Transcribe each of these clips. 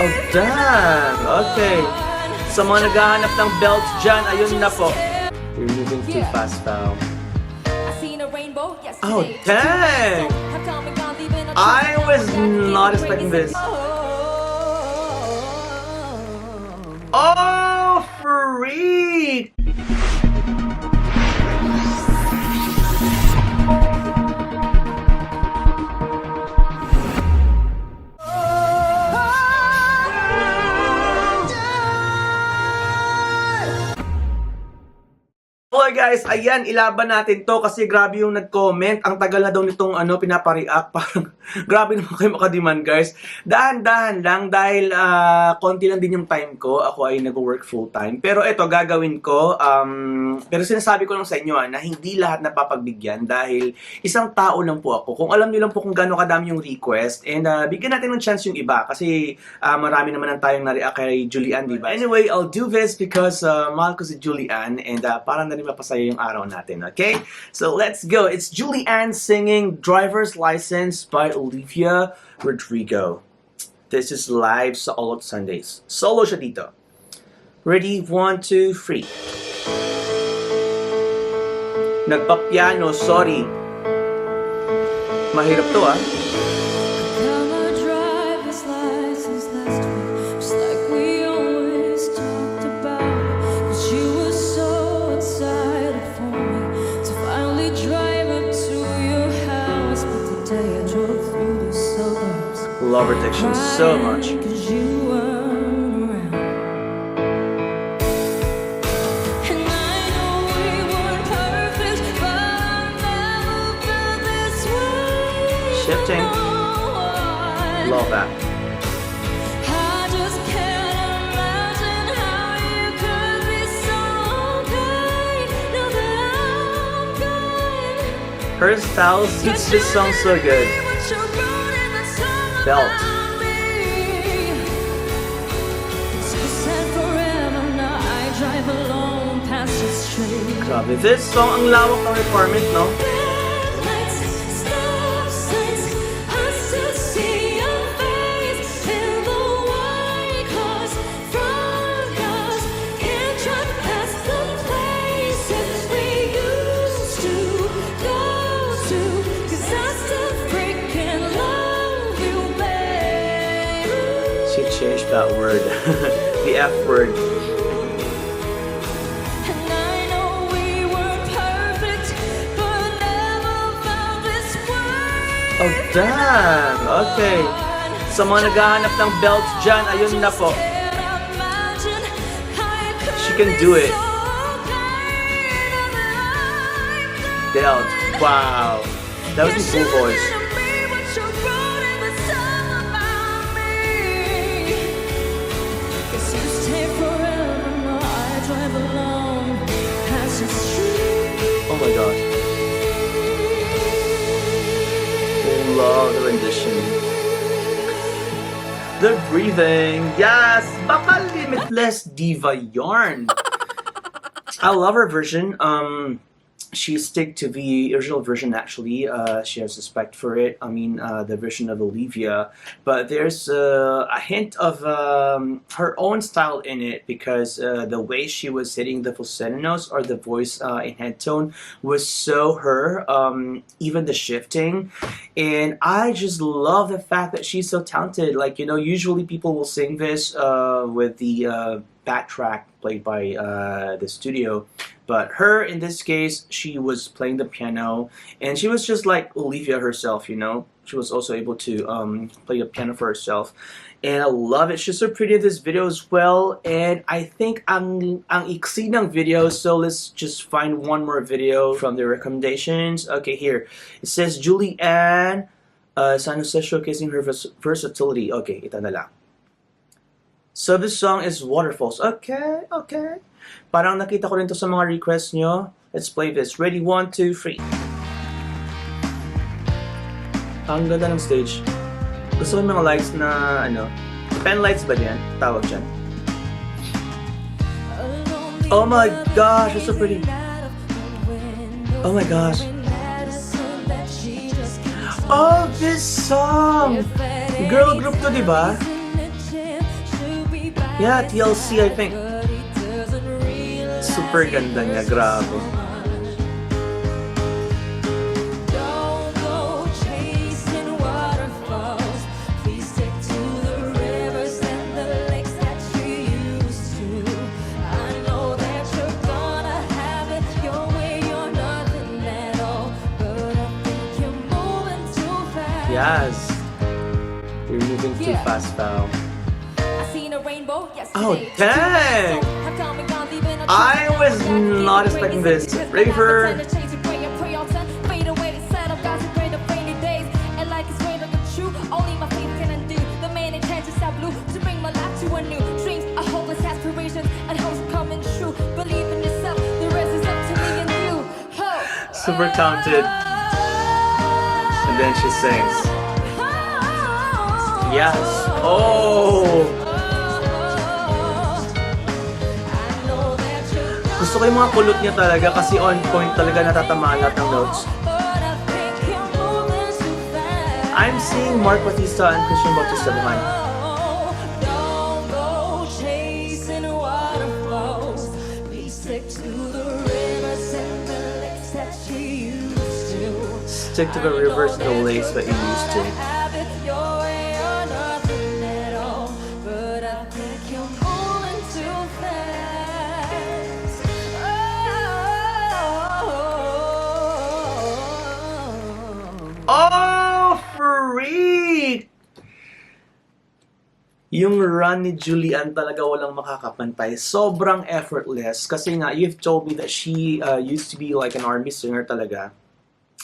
Oh, damn! Okay. Sa mga naghahanap ng belts dyan, ayun na po. You're moving too fast, pal. Oh, dang! I was not expecting this. Oh, freak! Okay guys, ayan, ilaban natin to kasi grabe yung nag-comment. Ang tagal na daw nitong pinapa-react. Parang grabe naman kayo makadiman guys. Dahan-dahan lang dahil konti lang din yung time ko. Ako ay nag-work full-time. Pero ito, gagawin ko. Pero sinasabi ko lang sa inyo na hindi lahat napapagbigyan dahil isang tao lang po ako. Kung alam niyo lang po kung gaano kadami yung request and bigyan natin ng chance yung iba kasi marami naman ang tayong na-react kay Julian, diba? Anyway, I'll do this because mahal ko si Julian and parang na rin mapasaya yung araw natin, okay? So let's go. It's Julian singing Driver's License by Olivia Rodrigo. This is live sa All Out Sundays. Solo siya dito. Ready? 1, 2, 3. Nagpa-piano, sorry. Mahirap to Love her diction so much. Shifting. Love that. Her style suits this song so good. Belt. Grabe, this song ang lawak ng requirement, no? She changed that word. The F word. Oh, damn! Okay. Sa mga naghahanap ng belts dyan, ayun na po. She can do it. Belt. Wow. That was in full voice. Oh my gosh. Love the rendition. The breathing. Yes! Baka limitless diva yarn. I love her version. She stick to the original version actually. She has respect for it. I mean, the version of Olivia. But there's a hint of her own style in it because the way she was hitting the falsetto notes or the voice in head tone was so her. Even the shifting. And I just love the fact that she's so talented. Like, you know, usually people will sing this with the backtrack played by the studio. But her, in this case, she was playing the piano, and she was just like Olivia herself, you know? She was also able to play the piano for herself. And I love it. She's so pretty in this video as well. And I think ang iksi ng video, so let's just find one more video from the recommendations. Okay, here. It says Julianne San Jose showcasing her versatility. Okay, ito na lang. So this song is Waterfalls. Okay, okay. Parang nakita ko rin to sa mga requests nyo. Let's play this. Ready? 1, 2, 3. Ang ganda ng stage. Gusto ko mga lights na, pen lights ba yan? Tawag dyan. Oh my gosh, it's so pretty. Oh my gosh. Oh, this song! Girl group to, diba? Yeah, TLC, I think. Super ganda niya, grabe. Don't go chasing waterfalls. Please stick to the rivers and the lakes that you used to. I know that you're gonna have it your way, you're nothing at all. But I think you're moving too fast. Yes. You're moving too Yeah. fast, pal. I seen a rainbow yesterday. Oh, dang! Have come and gone, leaving a I trail. was not expecting this. Ready for... Super talented. And then she sings. Yes. Oh! Gusto ko yung mga kulot niya talaga kasi on point talaga natatamaan lahat ng notes. I'm seeing Mark Bautista and Christian Bautista behind. Don't go chasing waterfalls. Please stick to the rivers and the lakes that you used to. Stick to the rivers and the lakes that you used to. Oh, freak! Yung run ni Julian talaga walang makakapantay. Sobrang effortless. Kasi nga, you've told me that she used to be like an R&B singer talaga.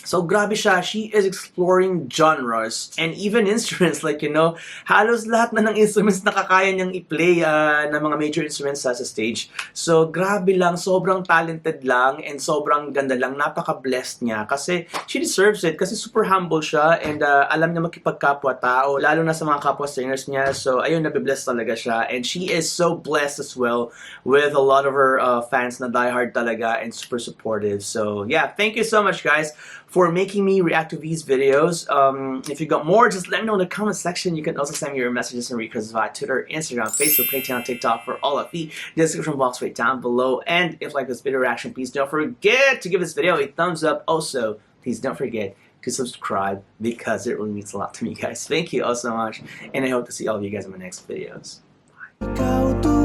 So, grabe siya. She is exploring genres and even instruments. Like, you know, halos lahat na ng instruments na kakaya niyang i-play ng mga major instruments sa stage. So, grabe lang. Sobrang talented lang and sobrang ganda lang. Napaka-blessed niya kasi she deserves it kasi super humble siya and alam niya makipagkapwa-tao, lalo na sa mga kapwa singers niya. So, ayun, nabibless talaga siya. And she is so blessed as well with a lot of her fans na diehard talaga and super supportive. So, yeah, thank you so much, guys, for making me react to these videos. If you got more, just let me know in the comment section. You can also send me your messages and requests via Twitter, Instagram, Facebook, Patreon, TikTok for all of the description box right down below. And if you like this video reaction, please don't forget to give this video a thumbs up. Also, please don't forget to subscribe because it really means a lot to me, guys. Thank you all so much, and I hope to see all of you guys in my next videos. Bye.